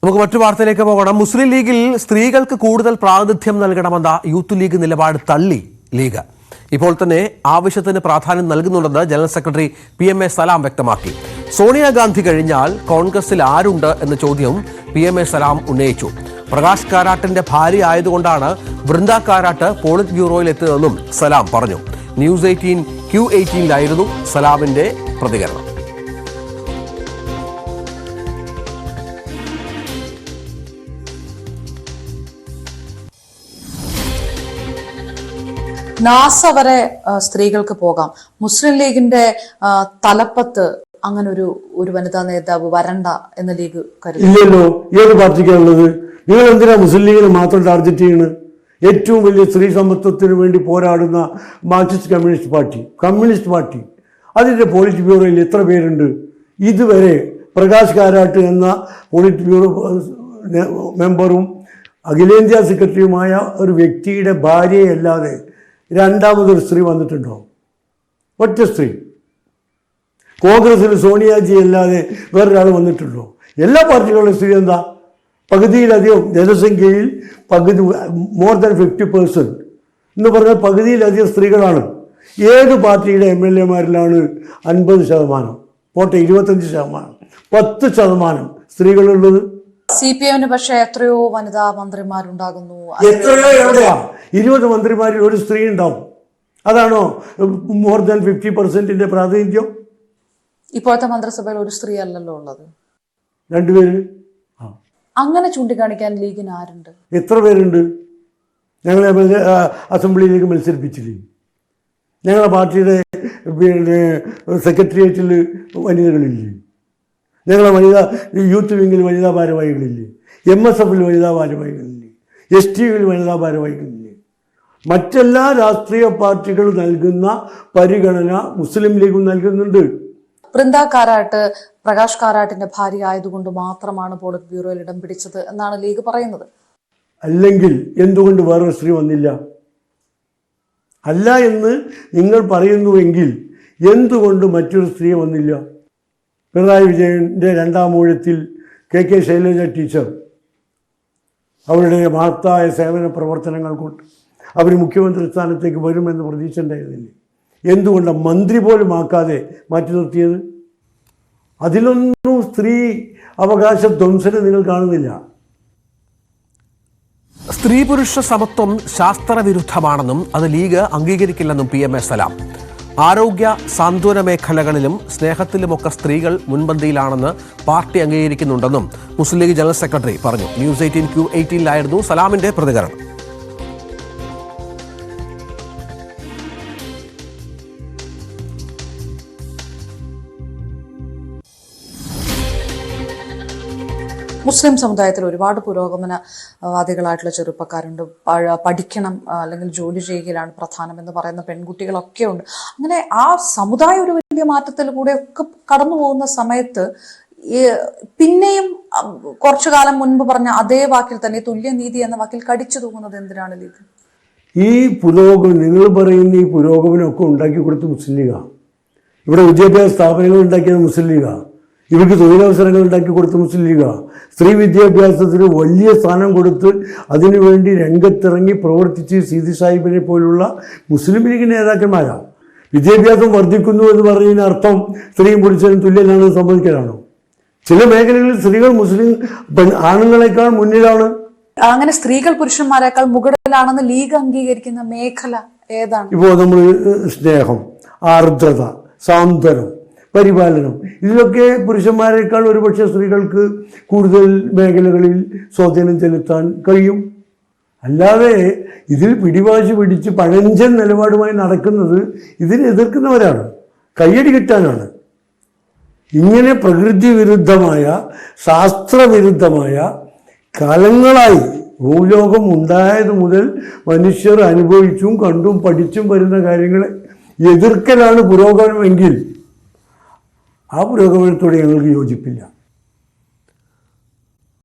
നമുക്ക് മറ്റു വാർത്തയിലേക്ക് പോകണം. മുസ്ലിം ലീഗിൽ സ്ത്രീകൾക്ക് കൂടുതൽ പ്രാതിനിധ്യം നൽകണമെന്ന യൂത്ത് ലീഗ് നിലപാട് തള്ളി ലീഗ്. ഇപ്പോൾ തന്നെ ആവശ്യത്തിന് പ്രാധാന്യം നൽകുന്നുണ്ടെന്ന് ജനറൽ സെക്രട്ടറി PMA സലാം വ്യക്തമാക്കി. സോണിയാഗാന്ധി കഴിഞ്ഞാൽ കോൺഗ്രസിൽ ആരുണ്ട് എന്ന ചോദ്യം PMA സലാം ഉന്നയിച്ചു. പ്രകാശ് കാരാട്ടിന്റെ ഭാര്യ ആയതുകൊണ്ടാണ് വൃന്ദ കാരാട്ട് പോളിറ്റ് ബ്യൂറോയിൽ എത്തിയതെന്നും സലാം പറഞ്ഞു. ന്യൂസ് 18 Q18 സലാമിന്റെ പ്രതികരണം. നാസ വരെ സ്ത്രീകൾക്ക് പോകാം. മുസ്ലിം ലീഗിന്റെ തലപ്പത്ത് അങ്ങനെ ഒരു വനിതാ നേതാവ് വരണ്ട എന്ന് ലീഗ് ഇല്ലല്ലോ. ഏത് പാർട്ടിക്കാണുള്ളത്? നിങ്ങൾ എന്തിനാ മുസ്ലിം ലീഗിനെ മാത്രം ടാർഗറ്റ് ചെയ്യുന്നത്? ഏറ്റവും വലിയ സ്ത്രീ സമത്വത്തിന് വേണ്ടി പോരാടുന്ന മാർക്സിസ്റ്റ് കമ്മ്യൂണിസ്റ്റ് പാർട്ടി അതിന്റെ പോളിറ്റ് ബ്യൂറോയിൽ എത്ര പേരുണ്ട്? ഇതുവരെ പ്രകാശ് കാരാട്ട് എന്ന പോളിറ്റ് ബ്യൂറോ മെമ്പറും അഖിലേന്ത്യാ സെക്രട്ടറിയുമായ ഒരു വ്യക്തിയുടെ ഭാര്യയല്ലാതെ രണ്ടാമതൊരു സ്ത്രീ വന്നിട്ടുണ്ടോ? ഒറ്റ സ്ത്രീ. കോൺഗ്രസിൽ സോണിയാജി അല്ലാതെ വേറൊരാൾ വന്നിട്ടുണ്ടോ? എല്ലാ പാർട്ടികളുടെ സ്ത്രീ എന്താ? പകുതിയിലധികം ജനസംഖ്യയിൽ മോർ ദാൻ 50% എന്ന് പറഞ്ഞാൽ പകുതിയിലധികം സ്ത്രീകളാണ്. ഏത് പാർട്ടിയുടെ MLA-മാരിലാണ് 50%, പോട്ടെ 25%, 10% സ്ത്രീകളുള്ളത്? CPM പക്ഷേ എത്രയോ വനിതാ മന്ത്രിമാരുണ്ടാകുന്നു. എത്രയോ എവിടെയാ? 20 മന്ത്രിമാരിൽ ഒരു സ്ത്രീ ഉണ്ടാവും. അതാണോ മോർ ദാൻ 50%-ന്റെ പ്രാതിനിധ്യം? ഇപ്പോഴത്തെ മന്ത്രിസഭയിൽ ഒരു സ്ത്രീ അല്ലല്ലോ ഉള്ളത്, 2 പേര്. അങ്ങനെ ചൂണ്ടിക്കാണിക്കാൻ ലീഗിന് ആരുണ്ട്? എത്ര പേരുണ്ട്? ഞങ്ങളെ അസംബ്ലിയിലേക്ക് മത്സരിപ്പിച്ചില്ലേ? ഞങ്ങളുടെ പാർട്ടിയുടെ സെക്രട്ടേറിയറ്റിൽ വനിതകളില്ലേ? ഞങ്ങളെ യൂത്ത് വിങ്ങിൽ വനിതാ ഭാരവാഹികളില്ലേ? MSF-ൽ വനിതാ ഭാരവാഹികളില്ലേ? STU-വിൽ വനിതാ ഭാരവാഹികളില്ലേ? മറ്റെല്ലാ രാഷ്ട്രീയ പാർട്ടികൾ നൽകുന്ന പരിഗണന മുസ്ലിം ലീഗും നൽകുന്നുണ്ട്. വൃന്ദ കാരാട്ട് പ്രകാശ് കാരാട്ടിന്റെ ഭാര്യ ആയതുകൊണ്ട് മാത്രമാണ് പോളിറ്റ് ബ്യൂറോയിൽ ഇടം പിടിച്ചത് എന്നാണ് ലീഗ് പറയുന്നത്. അല്ലെങ്കിൽ എന്തുകൊണ്ട് വേറൊരു സ്ത്രീ വന്നില്ല? അല്ല എന്ന് നിങ്ങൾ പറയുന്നുവെങ്കിൽ എന്തുകൊണ്ട് മറ്റൊരു സ്ത്രീ വന്നില്ല? പിണറായി വിജയൻ്റെ 2ാം ഊഴത്തിൽ KK ശൈലജ ടീച്ചർ അവരുടെ മഹത്തായ സേവന പ്രവർത്തനങ്ങൾ കൊണ്ട് അവർ മുഖ്യമന്ത്രി സ്ഥാനത്തേക്ക് വരുമെന്ന് പ്രതീക്ഷ ഉണ്ടായിരുന്നില്ലേ? എന്തുകൊണ്ടാണ് മന്ത്രി പോലും ആക്കാതെ മാറ്റി നിർത്തിയത്? അതിലൊന്നും സ്ത്രീ അവകാശ ധ്വംസനം നിങ്ങൾ കാണുന്നില്ല. സ്ത്രീ പുരുഷ സമത്വം ശാസ്ത്രവിരുദ്ധമാണെന്നും അത് ലീഗ് അംഗീകരിക്കില്ലെന്നും PMA സലാം. ആരോഗ്യ സാന്ത്വന മേഖലകളിലും സ്നേഹത്തിലുമൊക്കെ സ്ത്രീകൾ മുൻപന്തിയിലാണെന്ന് പാർട്ടി അംഗീകരിക്കുന്നുണ്ടെന്നും മുസ്ലിം ലീഗ് ജനറൽ സെക്രട്ടറി പറഞ്ഞു. ന്യൂസ് 18 Q18 സലാമിന്റെ പ്രതികരണം. മുസ്ലിം സമുദായത്തിൽ ഒരുപാട് പുരോഗമനവാദികളായിട്ടുള്ള ചെറുപ്പക്കാരുണ്ട്. പഠിക്കണം അല്ലെങ്കിൽ ജോലി ചെയ്യുകയാണ് പ്രധാനമെന്ന് പറയുന്ന പെൺകുട്ടികളൊക്കെ ഉണ്ട്. അങ്ങനെ ആ സമുദായം ഒരു വലിയ മാറ്റത്തിൽ കൂടെ ഒക്കെ കടന്നു പോകുന്ന സമയത്ത് പിന്നെയും കുറച്ചു കാലം മുൻപ് പറഞ്ഞ അതേ വാക്കിൽ തന്നെ തുല്യനീതി എന്ന വാക്കിൽ കടിച്ചു തൂങ്ങുന്നത് എന്തിനാണ് ലീഗ്? ഈ പുരോഗമനം നിങ്ങൾ പറയുന്ന ഈ പുരോഗമനമൊക്കെ ഉണ്ടാക്കി കൊടുത്ത് മുസ്ലിം ലീഗാണ്. ഇവിടെ വിദ്യാഭ്യാസ സ്ഥാപനങ്ങൾ ഉണ്ടാക്കിയത് മുസ്ലിം ലീഗാണ്. ഇവർക്ക് തൊഴിലവസരങ്ങൾ ഉണ്ടാക്കി കൊടുത്ത് മുസ്ലിം ലീഗാണ്. സ്ത്രീ വിദ്യാഭ്യാസത്തിന് വലിയ സ്ഥാനം കൊടുത്ത് അതിനുവേണ്ടി രംഗത്തിറങ്ങി പ്രവർത്തിച്ച് സീതി സാഹിബിനെ പോലുള്ള മുസ്ലിം ലീഗ് നേതാക്കന്മാരാണ്. വിദ്യാഭ്യാസം വർദ്ധിക്കുന്നു എന്ന് പറയുന്ന അർത്ഥം സ്ത്രീയും പുരുഷനും തുല്യനാണെന്ന് സമ്മതിക്കലാണോ? ചില മേഖലകളിൽ സ്ത്രീകൾ മുസ്ലിം ആണുങ്ങളെക്കാൾ മുന്നിലാണ്. അങ്ങനെ സ്ത്രീകൾ പുരുഷന്മാരെക്കാൾ മുകളിലാണെന്ന് ലീഗ് അംഗീകരിക്കുന്ന മേഖല ഏതാണ്? ഇപ്പോൾ നമ്മൾ സ്നേഹം, ആർദ്രത, സാന്ത്വനം, പരിപാലനം, ഇതിലൊക്കെ പുരുഷന്മാരെക്കാൾ ഒരുപക്ഷെ സ്ത്രീകൾക്ക് കൂടുതൽ മേഖലകളിൽ സ്വാധീനം ചെലുത്താൻ കഴിയും. അല്ലാതെ ഇതിൽ പിടിവാശി പിടിച്ച് പഴഞ്ചൻ നിലപാടുമായി നടക്കുന്നത് ഇതിനെ എതിർക്കുന്നവരാണ്, കയ്യടി കിട്ടാനാണ്. ഇങ്ങനെ പ്രകൃതി വിരുദ്ധമായ ശാസ്ത്രവിരുദ്ധമായ കാലങ്ങളായി ഭൂലോകം ഉണ്ടായത് മുതൽ മനുഷ്യർ അനുഭവിച്ചും കണ്ടും പഠിച്ചും വരുന്ന കാര്യങ്ങളെ എതിർക്കലാണ് പുരോഗമനമെങ്കിൽ ആ പുരോഗമനത്തോട് ഞങ്ങൾക്ക് യോജിപ്പില്ല.